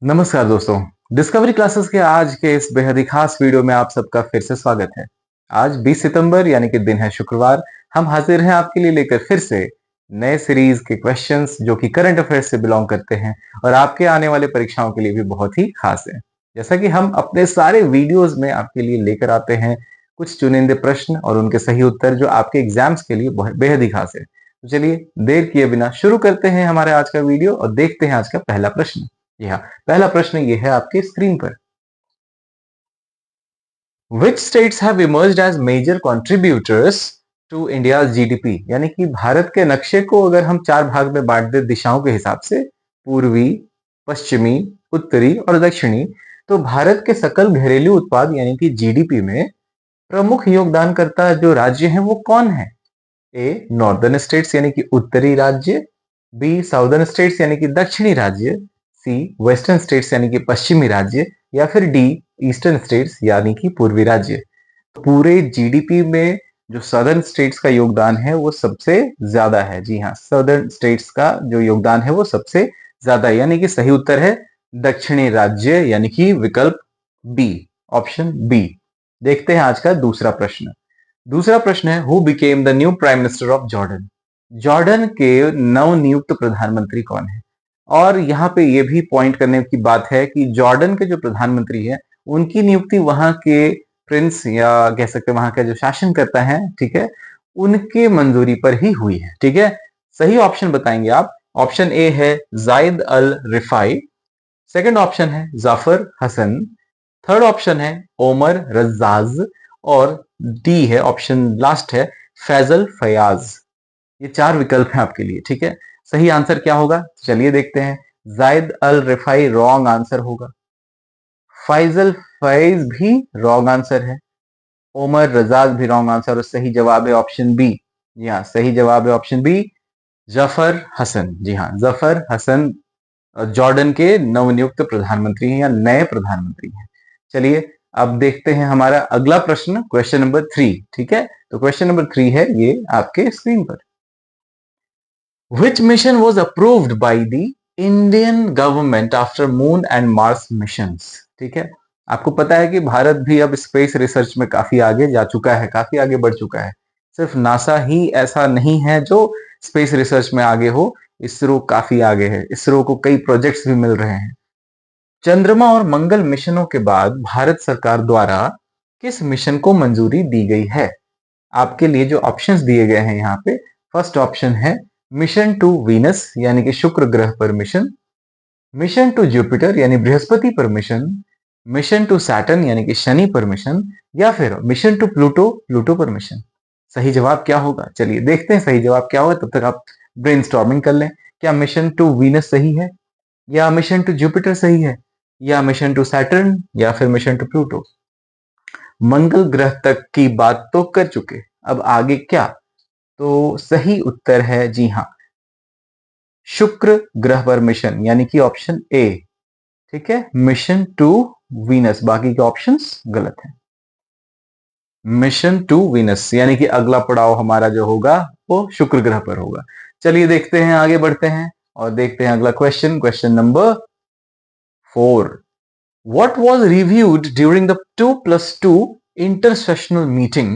नमस्कार दोस्तों। Discovery classes के आज के इस बेहद ही खास वीडियो में आप सबका फिर से स्वागत है। आज 20 सितंबर यानी कि दिन है शुक्रवार। हम हाजिर हैं आपके लिए लेकर फिर से नए सीरीज के क्वेश्चंस जो कि करंट अफेयर्स से बिलोंग करते हैं और आपके आने वाले परीक्षाओं के लिए भी बहुत ही खास है। जैसा कि हम अपने सारे वीडियोस में आपके लिए लेकर आते हैं कुछ चुनिंदे प्रश्न और उनके सही उत्तर जो आपके एग्जाम्स के लिए बेहद ही खास है। तो चलिए देर किए बिना शुरू करते हैं हमारे आज का वीडियो और देखते हैं आज का पहला प्रश्न। जी हाँ, पहला प्रश्न ये है आपके स्क्रीन पर। Which states have emerged as major contributors to India's GDP? यानी कि भारत के नक्शे को अगर हम चार भाग में बांट दें दिशाओं के हिसाब से, पूर्वी, पश्चिमी, उत्तरी और दक्षिणी, तो भारत के सकल घरेलू उत्पाद यानी कि जीडीपी में प्रमुख योगदानकर्ता जो राज्य हैं वो कौन है? ए नॉर्दर्न स्टेट्स यानी कि उत्तरी राज्य, बी साउदर्न स्टेट्स यानी कि दक्षिणी राज्य, सी वेस्टर्न स्टेट्स यानी कि पश्चिमी राज्य, या फिर डी ईस्टर्न स्टेट्स यानी कि पूर्वी राज्य। पूरे जीडीपी में जो सदर्न स्टेट्स का योगदान है वो सबसे ज्यादा है। जी हाँ, सदर्न स्टेट्स का जो योगदान है वो सबसे ज्यादा है, यानी कि सही उत्तर है दक्षिणी राज्य यानी कि विकल्प बी, ऑप्शन बी। देखते हैं आज का दूसरा प्रश्न। दूसरा प्रश्न है who became the new prime minister of Jordan? Jordan के नवनियुक्त प्रधानमंत्री कौन है? और यहाँ पे ये भी पॉइंट करने की बात है कि जॉर्डन के जो प्रधानमंत्री है उनकी नियुक्ति वहां के प्रिंस या कह सकते हैं वहां का जो शासन करता है, ठीक है, उनके मंजूरी पर ही हुई है। ठीक है, सही ऑप्शन बताएंगे आप। ऑप्शन ए है जायद अल रिफाई, सेकंड ऑप्शन है जाफर हसन, थर्ड ऑप्शन है ओमर रजाज और डी है ऑप्शन लास्ट है फैजल फयाज। ये चार विकल्प हैं आपके लिए। ठीक है, सही आंसर क्या होगा चलिए देखते हैं। जायद अल रिफाई रॉन्ग आंसर होगा, फैजल फैज भी रॉन्ग आंसर है, ओमर रजाज भी रॉन्ग आंसर और सही जवाब है ऑप्शन बी। जी हाँ, सही जवाब है ऑप्शन बी जफर हसन। जी हाँ, जफर हसन जॉर्डन के नवनियुक्त प्रधानमंत्री हैं या नए प्रधानमंत्री हैं। चलिए अब देखते हैं हमारा अगला प्रश्न, क्वेश्चन नंबर 3। ठीक है, तो क्वेश्चन नंबर 3 है ये आपके स्क्रीन पर। Which mission was approved by the Indian government after moon and Mars missions? ठीक है, आपको पता है कि भारत भी अब स्पेस रिसर्च में काफी आगे जा चुका है, काफी आगे बढ़ चुका है। सिर्फ नासा ही ऐसा नहीं है जो स्पेस रिसर्च में आगे हो, इसरो काफी आगे है। इसरो को कई प्रोजेक्ट्स भी मिल रहे हैं। चंद्रमा और मंगल मिशनों के बाद भारत सरकार द्वारा किस मिशन को मंजूरी दी गई है? आपके लिए जो ऑप्शंस दिए गए हैं यहाँ पे, फर्स्ट ऑप्शन है मिशन टू वीनस यानी कि शुक्र ग्रह पर मिशन, मिशन टू जुपिटर यानी बृहस्पति पर मिशन, मिशन टू सैटर्न यानी कि शनि पर मिशन, या फिर मिशन टू प्लूटो, प्लूटो पर मिशन। सही जवाब क्या होगा चलिए देखते हैं सही जवाब क्या होगा। तब तक आप ब्रेनस्टॉर्मिंग कर लें। क्या मिशन टू वीनस सही है, या मिशन टू जुपिटर सही है, या मिशन टू सैटर्न, या फिर मिशन टू प्लूटो? मंगल ग्रह तक की बात तो कर चुके, अब आगे क्या? तो सही उत्तर है जी हाँ शुक्र ग्रह पर मिशन यानी कि ऑप्शन ए। ठीक है, मिशन टू वीनस, बाकी के ऑप्शंस गलत हैं। मिशन टू वीनस यानी कि अगला पड़ाव हमारा जो होगा वो शुक्र ग्रह पर होगा। चलिए देखते हैं, आगे बढ़ते हैं और देखते हैं अगला question, question number 4। What was reviewed during the 2+2 intersessional meeting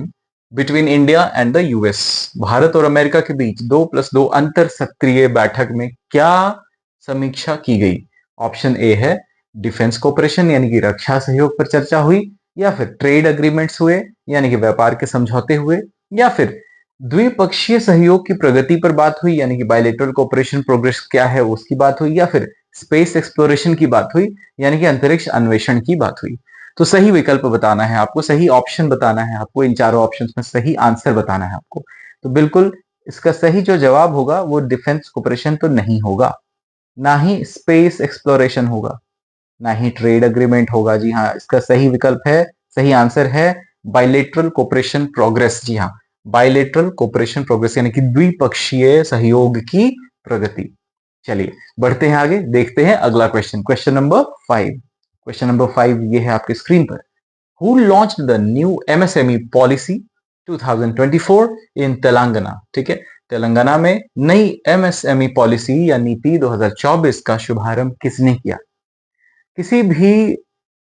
between India and the US? Bharat और अमेरिका के बीच 2+2 अंतर सत्रीय बैठक में क्या समीक्षा की गई? ऑप्शन ए है डिफेंस कोऑपरेशन यानी कि रक्षा सहयोग पर चर्चा हुई, या फिर ट्रेड एग्रीमेंट्स हुए यानी कि व्यापार के समझौते हुए, या फिर द्विपक्षीय सहयोग की प्रगति पर बात हुई यानी कि बायलेटरल कोऑपरेशन प्रोग्रेस क्या है उसकी बात हुई, या फिर स्पेस एक्सप्लोरेशन की बात हुई यानी कि अंतरिक्ष अन्वेषण की बात हुई। तो सही विकल्प बताना है आपको, सही ऑप्शन बताना है आपको, इन चारों ऑप्शंस में सही आंसर बताना है आपको। तो बिल्कुल इसका सही जो जवाब होगा वो डिफेंस कोऑपरेशन तो नहीं होगा, ना ही स्पेस एक्सप्लोरेशन होगा, ना ही ट्रेड एग्रीमेंट होगा। जी हाँ, इसका सही विकल्प है, सही आंसर है बायलेटरल कोऑपरेशन प्रोग्रेस। जी हाँ, बायलेटरल कोऑपरेशन प्रोग्रेस यानी कि द्विपक्षीय सहयोग की प्रगति। चलिए बढ़ते हैं आगे, देखते हैं अगला question, question number 5। Question number 5 ये है आपके स्क्रीन पर। Who launched the new MSME policy 2024 इन तेलंगाना? ठीक है, तेलंगाना में नई एमएसएमई पॉलिसी या नीति 2024 का शुभारंभ किसने किया? किसी भी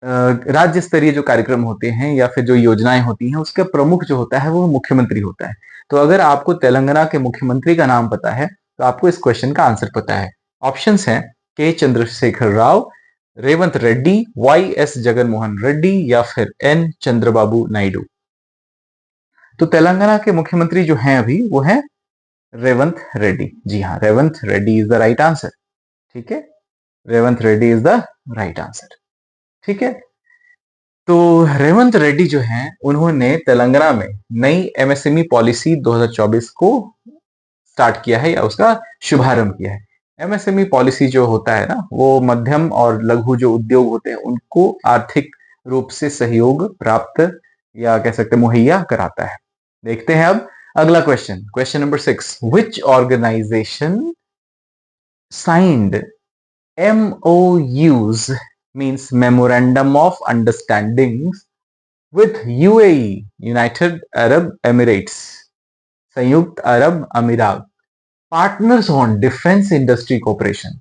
राज्य स्तरीय जो कार्यक्रम होते हैं या फिर जो योजनाएं होती हैं, उसका प्रमुख जो होता है वो मुख्यमंत्री होता है। तो अगर आपको तेलंगाना के मुख्यमंत्री का नाम पता है तो आपको इस क्वेश्चन का आंसर पता है। ऑप्शंस हैं के चंद्रशेखर राव, रेवंत रेड्डी, वाई एस जगनमोहन रेड्डी या फिर एन चंद्रबाबू नायडू। तो तेलंगाना के मुख्यमंत्री जो हैं अभी वो है रेवंत रेड्डी। जी हाँ, Revanth Reddy is the right answer. ठीक है, Revanth Reddy is the right answer. ठीक है, तो रेवंत रेड्डी जो हैं उन्होंने तेलंगाना में नई एमएसएमई पॉलिसी 2024 को स्टार्ट किया है या उसका शुभारंभ किया है। एमएसएमई पॉलिसी जो होता है ना, वो मध्यम और लघु जो उद्योग होते हैं उनको आर्थिक रूप से सहयोग प्राप्त या कह सकते मुहैया कराता है। देखते हैं अब अगला question, question number 6। Which organisation signed MOUs means Memorandum of Understandings with UAE, United Arab Emirates, संयुक्त अरब अमीरात, partners on defence industry cooperation.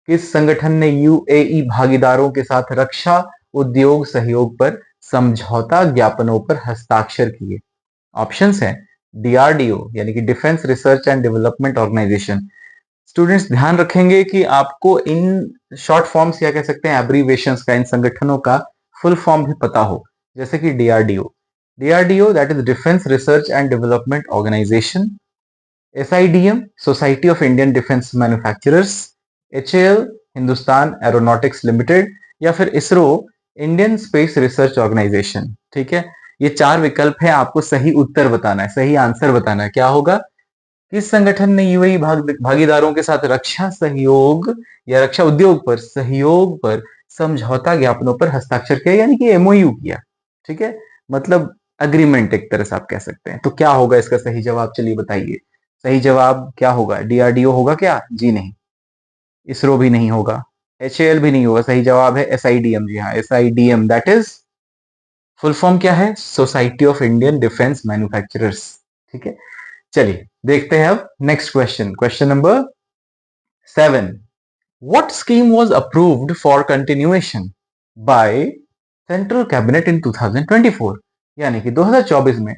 किस संगठन ने यूएई भागीदारों के साथ रक्षा उद्योग सहयोग पर समझौता ज्ञापनों पर हस्ताक्षर किए? ऑप्शंस हैं डीआरडीओ यानी कि defence research and development organisation. Students ध्यान रखेंगे कि आपको इन शॉर्ट फॉर्म्स या कह सकते हैं एब्रीविएशंस का, इन संगठनों का फुल फॉर्म भी पता हो, जैसे कि DRDO that is defence research and development organisation, SIDM society of Indian defence manufacturers, HAL Hindustan aeronautics limited या फिर ISRO Indian space research organisation. ठीक है, ये चार विकल्प है, आपको सही उत्तर बताना है, सही आंसर बताना है। क्या होगा? किस संगठन ने यूएई भागीदारों के साथ रक्षा सहयोग या रक्षा उद्योग पर सहयोग पर समझौता ज्ञापनों पर हस्ताक्षर किया यानी कि एमओयू किया। ठीक है, मतलब अग्रीमेंट एक तरह से आप कह सकते हैं। तो क्या होगा इसका सही जवाब? चलिए बताइए, सही जवाब क्या होगा? डीआरडीओ होगा क्या? जी नहीं। इसरो भी नहीं होगा, एचएएल भी नहीं होगा। सही जवाब है एसआईडीएम। जी हाँ, SIDM that is full form क्या है? Society of Indian defence manufacturers. ठीक है, चलिए देखते हैं अब next question, question number 7। What scheme was approved for continuation by central cabinet इन 2024? यानी कि 2024 में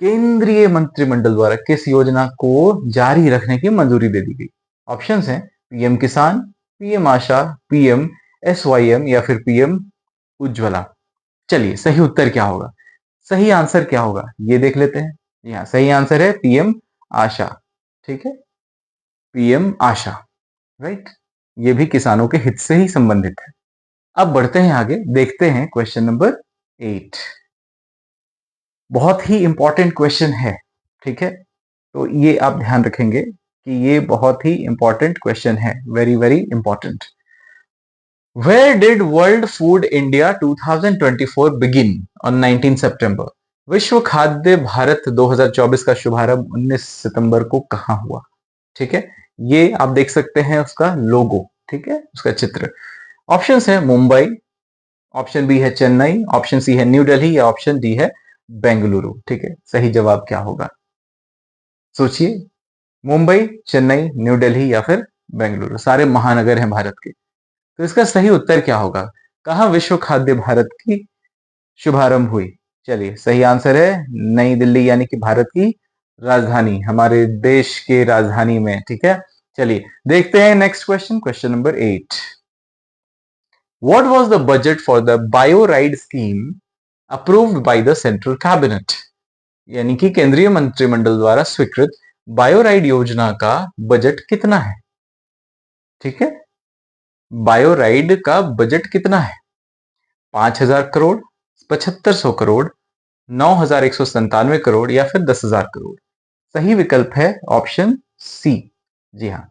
केंद्रीय मंत्रिमंडल द्वारा किस योजना को जारी रखने की मंजूरी दे दी गई? ऑप्शंस हैं पीएम किसान, पीएम आशा, पीएम एसवाईएम या फिर पीएम उज्ज्वला। चलिए सही उत्तर क्या होगा? सही आंसर क्या होगा ये देख लेते हैं। यहाँ सही आंसर है पीएम आशा। ठीक है, पीएम आशा, राइट। ये भी किसानों के हित से ही संबंधित है। अब बढ़ते हैं आगे, देखते हैं क्वेश्चन नंबर 8। बहुत ही इंपॉर्टेंट क्वेश्चन है। ठीक है, तो ये आप ध्यान रखेंगे कि ये बहुत ही इंपॉर्टेंट क्वेश्चन है, very very important. Where did World Food India 2024 begin on 19 सितंबर? विश्व खाद्य भारत 2024 का शुभारंभ 19 सितंबर को कहां हुआ? ठीक है, ये आप देख सकते हैं उसका लोगो, ठीक है, उसका चित्र। ऑप्शंस है मुंबई, ऑप्शन बी है चेन्नई, ऑप्शन सी है न्यू दिल्ली या ऑप्शन डी है बेंगलुरु। ठीक है, सही जवाब क्या होगा? सोचिए, मुंबई, चेन्नई, न्यू दिल्ली या फिर बेंगलुरु, सारे महानगर हैं भारत के। तो इसका सही उत्तर क्या होगा? कहां विश्व खाद्य भारत की शुभारंभ हुई? चलिए सही आंसर है नई दिल्ली, यानी कि भारत की राजधानी, हमारे देश के राजधानी में। ठीक है, चलिए देखते हैं next question, question number 8। What was the budget for the bio ride scheme approved by the central cabinet? यानी कि केंद्रीय मंत्रिमंडल द्वारा स्वीकृत बायो राइड योजना का बजट कितना है? ठीक है, बायो राइड का बजट कितना है? 5,000 करोड़, 7500 करोड़, 9,197 करोड़ या फिर 10,000 करोड़? सही विकल्प है ऑप्शन सी। जी हाँ,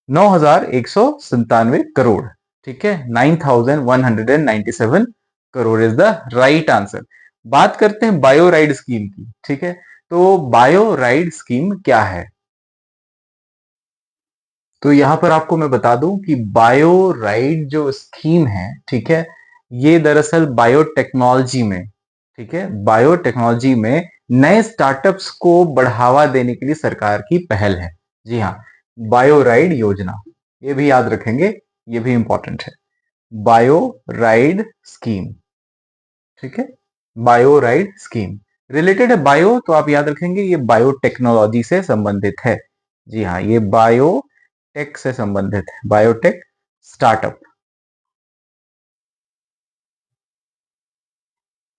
9,197 करोड़। ठीक है, 9,197 crore is the right answer. बात करते हैं बायो राइड स्कीम की। ठीक है, तो बायो राइड स्कीम क्या है? तो यहां पर आपको मैं बता दूं कि बायो राइड जो स्कीम है, ठीक है, ये दरअसल बायोटेक्नोलॉजी में, ठीक है, बायोटेक्नोलॉजी में नए स्टार्टअप्स को बढ़ावा देने के लिए सरकार की पहल है। जी हाँ, बायो राइड योजना, ये भी याद रखेंगे, ये भी इंपॉर्टेंट है। बायो राइड स्कीम, ठीक है, बायो राइड स्कीम रिलेटेड है बायो, तो आप याद रखेंगे ये बायोटेक्नोलॉजी से संबंधित है। जी हाँ, ये बायोटेक से संबंधित है, बायोटेक स्टार्टअप,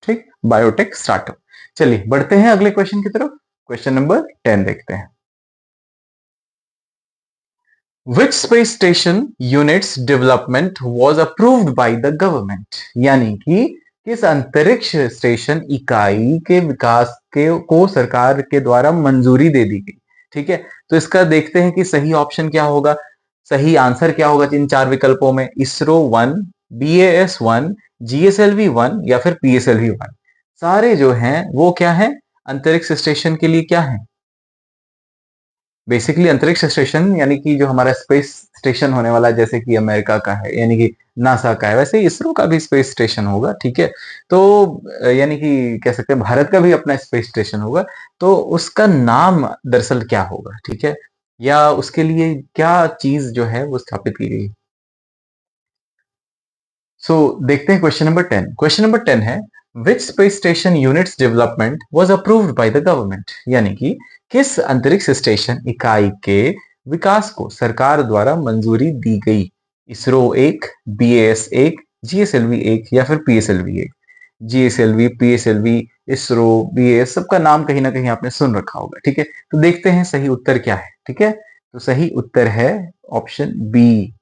ठीक, बायोटेक स्टार्टअप। चलिए बढ़ते हैं अगले क्वेश्चन की तरफ। क्वेश्चन नंबर 10 देखते हैं। Which space station units development was approved by the government? यानी कि किस अंतरिक्ष स्टेशन इकाई के विकास के को सरकार के द्वारा मंजूरी दे दी गई, ठीक है। तो इसका देखते हैं कि सही ऑप्शन क्या होगा, सही आंसर क्या होगा इन चार विकल्पों में। इसरो 1, BAS 1, GSLV 1 या फिर PSLV 1। सारे जो हैं वो क्या है, अंतरिक्ष स्टेशन के लिए क्या है, बेसिकली अंतरिक्ष स्टेशन यानी कि जो हमारा स्पेस स्टेशन होने वाला है, जैसे कि अमेरिका का है यानी कि नासा का है, वैसे ही इसरो का भी स्पेस स्टेशन होगा, ठीक है। तो यानी कि कह सकते हैं भारत का भी अपना स्पेस स्टेशन होगा, तो उसका नाम दरअसल क्या होगा, ठीक है, या उसके लिए क्या चीज जो है वो स्थापित की गई। सो देखते हैं क्वेश्चन नंबर 10। क्वेश्चन नंबर 10 है which space station units development was approved by the government, यानी कि किस अंतरिक्ष स्टेशन इकाई के विकास को सरकार द्वारा मंजूरी दी गई। इसरो 1, BAS 1, GSLV 1 या फिर PSLV 1। GSLV, PSLV, ISRO, BAS सबका नाम कहीं ना कहीं आपने सुन रखा होगा, ठीक है। तो देखते हैं सही उत्तर क्या है, ठीक है। तो सही उत्तर है ऑप्शन बी।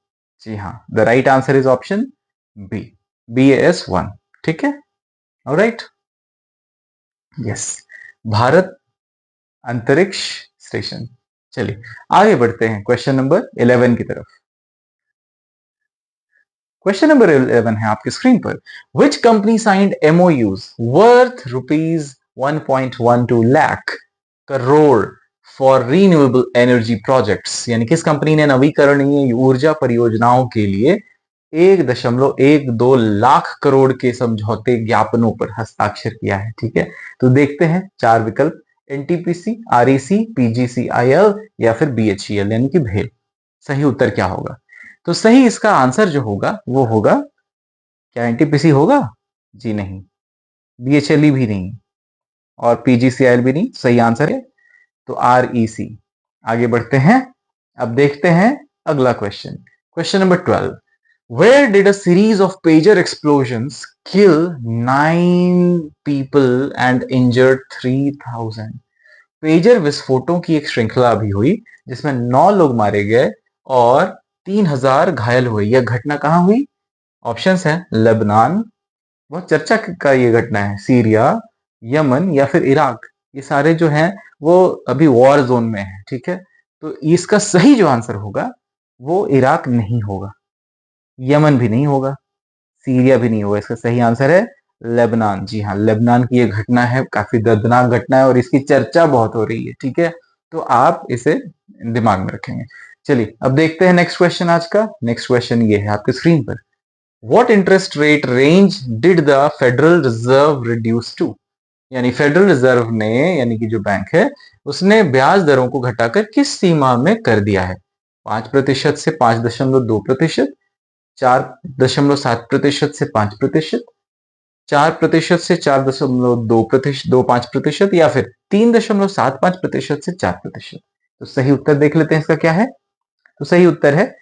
जी हाँ, the right answer is option B, BAS 1, ठीक है। ऑलराइट, यस, भारत अंतरिक्ष स्टेशन। चलिए आगे बढ़ते हैं क्वेश्चन नंबर 11 की तरफ। क्वेश्चन नंबर 11 है आपकी स्क्रीन पर। Which company signed MOUs worth ₹1.12 lakh crore for renewable energy projects, यानी किस कंपनी ने नवीकरणीय ऊर्जा परियोजनाओं के लिए 1.12 लाख करोड़ के समझौते ज्ञापनों पर हस्ताक्षर किया है, ठीक है। तो देखते हैं चार विकल्प, NTPC, REC, PGCIL या फिर BHEL यानी कि भेल। सही उत्तर क्या होगा, तो सही इसका आंसर जो होगा वो होगा, क्या NTPC होगा, जी नहीं, BHEL भी नहीं और PGCIL भी नहीं, सही आंसर है तो REC। आगे बढ़ते हैं, अब देखते हैं अगला question. Question number 12। Where did a series of pager explosions kill 9 people and injured 3000? Pager विस्फोटों की एक श्रृंखला अभी हुई जिसमें 9 लोग मारे गए और 3000 घायल हुए। यह घटना कहां हुई? ऑप्शंस हैं लेबनान, बहुत चर्चा का ये घटना है, सीरिया, यमन या फिर इराक। ये सारे जो हैं वो अभी वॉर जोन में है, ठीक है। तो इसका सही जो आंसर होगा वो इराक नहीं होगा, यमन भी नहीं होगा, सीरिया भी नहीं होगा। इसका सही आंसर है लेबनान। जी हाँ, लेबनान की ये घटना है, काफी दर्दनाक घटना है और इसकी चर्चा बहुत हो रही है, ठीक है। तो आप इसे दिमाग में रखेंगे। चलिए अब देखते हैं नेक्स्ट क्वेश्चन आज का। नेक्स्ट क्वेश्चन ये है आपके स्क्रीन पर। What interest rate range did the federal reserve reduce to, यानी फेडरल रिजर्व ने यानी कि जो बैंक है उसने ब्याज दरों को घटाकर किस सीमा में कर दिया है? 5% से 5.2%, 4.7% से 5%, 4% से 4.25% या फिर 3.75% से 4%। तो सही उत्तर देख लेते हैं इसका क्या है। तो सही उत्तर है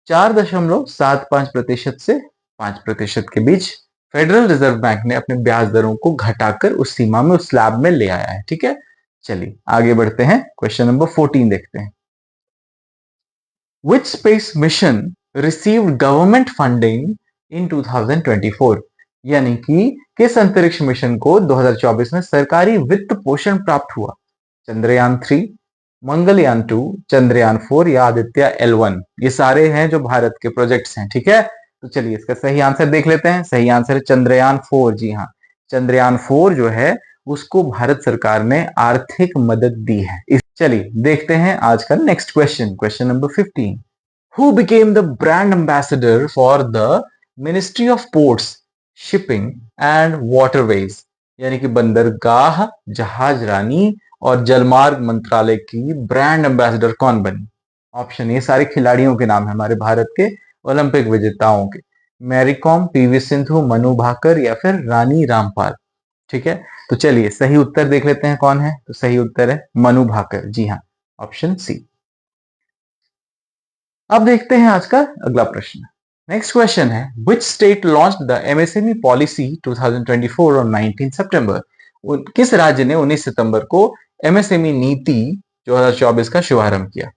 4.75% से 5% के बीच फेडरल रिजर्व बैंक ने अपने ब्याज दरों को घटाकर उस सीमा में, उस स्लैब में ले आया है, ठीक है। चलिए आगे बढ़ते हैं, क्वेश्चन नंबर 14 देखते हैं। Which space mission received government funding in 2024? यानी कि किस अंतरिक्ष मिशन को 2024 में सरकारी वित्त पोषण प्राप्त हुआ? चंद्रयान 3, मंगलयान 2, चंद्रयान 4 या आदित्य L1। ये सारे हैं जो भारत के प्रोजेक्ट्स हैं, ठीक है। तो चलिए इसका सही आंसर देख लेते हैं। सही आंसर है चंद्रयान 4। जी हाँ, चंद्रयान 4 जो है उसको भारत सरकार ने आर्थिक मदद दी है। चलिए देखते हैं आज का next question. Question number 15। Who became the brand ambassador for the Ministry of Ports, Shipping and Waterways? यानी कि बंदरगाह, जहाज रानी और जलमार्ग मंत्रालय की ब्रांड एम्बेसडर कौन बनी? ऑप्शन, ये सारे खिलाड़ियों के नाम है हमारे भारत के, ओलंपिक विजेताओं के। मैरी कॉम, पीवी सिंधु, मनु भाकर या फिर रानी रामपाल। ठीक है, तो चलिए सही उत्तर देख लेते हैं कौन है। तो सही उत्तर है मनु भाकर, जी हाँ, ऑप्शन सी। अब देखते हैं आज का अगला प्रश्न। नेक्स्ट क्वेश्चन है, which state launched the MSME policy 2024 on 19 सितंबर। किस राज्य ने 19 सितंबर को एमएसएमई नीति 2024 का शुभारंभ किया।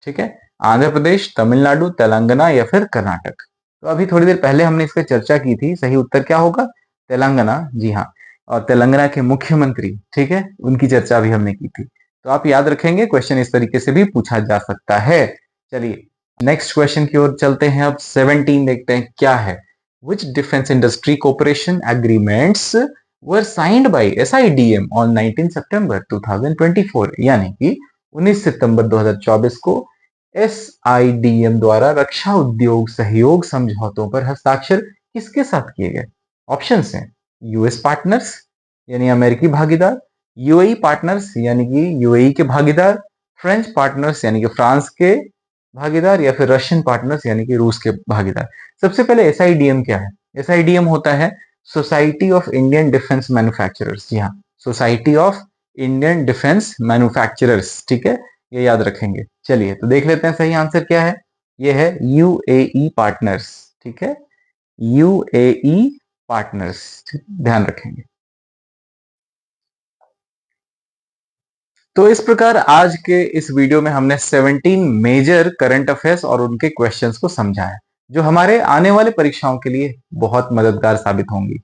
ठीक है, आंध्र प्रदेश, तमिलनाडु, तेलंगाना या फिर कर्नाटक। तो अभी थोड़ी देर पहले हमने इस पर चर्चा की थी, सही उत्तर क्या होगा, तेलंगाना, जी हाँ। और तेलंगाना के मुख्यमंत्री, ठीक है, उनकी चर्चा भी हमने की थी। तो आप याद रखेंगे, क्वेश्चन इस तरीके से भी पूछा जा सकता है। चलिए नेक्स्ट क्वेश्चन की ओर चलते हैं। अब 17 देखते हैं क्या है। Which defence industry cooperation agreements were signed by SIDM on 19 September 2024, यानी कि 19 सितंबर 2024 को एसआईडीएम द्वारा रक्षा उद्योग सहयोग समझौतों पर हस्ताक्षर किसके साथ किए गए। ऑप्शंस हैं, यूएस पार्टनर्स यानी अमेरिकी भागीदार, यूएई पार्टनर्स यानी कि यूएई के भागीदार, फ्रेंच पार्टनर्स यानी कि फ्रांस के भागीदार या फिर रशियन पार्टनर्स यानी कि रूस के भागीदार। सबसे पहले एसआईडीएम क्या है। एसआईडीएम होता है society of Indian defence manufacturers, जी हाँ, society of Indian defence manufacturers. ठीक है, ये याद रखेंगे। चलिए तो देख लेते हैं सही आंसर क्या है। ये है यूएई पार्टनर्स। ठीक है, यूएई पार्टनर्स, ध्यान रखेंगे। तो इस प्रकार आज के इस वीडियो में हमने 17 मेजर करंट अफेयर्स और उनके क्वेश्चंस को समझा है, जो हमारे आने वाले परीक्षाओं के लिए बहुत मददगार साबित होंगी।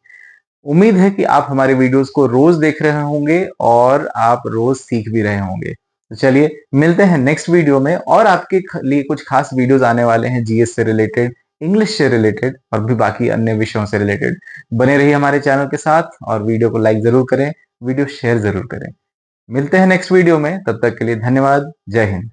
उम्मीद है कि आप हमारे वीडियोस को रोज देख रहे होंगे और आप रोज सीख भी रहे होंगे। तो चलिए मिलते हैं नेक्स्ट वीडियो में, और आपके लिए कुछ खास वीडियोस आने वाले हैं जीएस से रिलेटेड, इंग्लिश से रिलेटेड और भी बाकी अन्य विषयों से रिलेटेड। बने रहिए हमारे चैनल के साथ और वीडियो को लाइक जरूर करें, वीडियो शेयर जरूर करें। मिलते हैं नेक्स्ट वीडियो में, तब तक के लिए धन्यवाद। जय हिंद।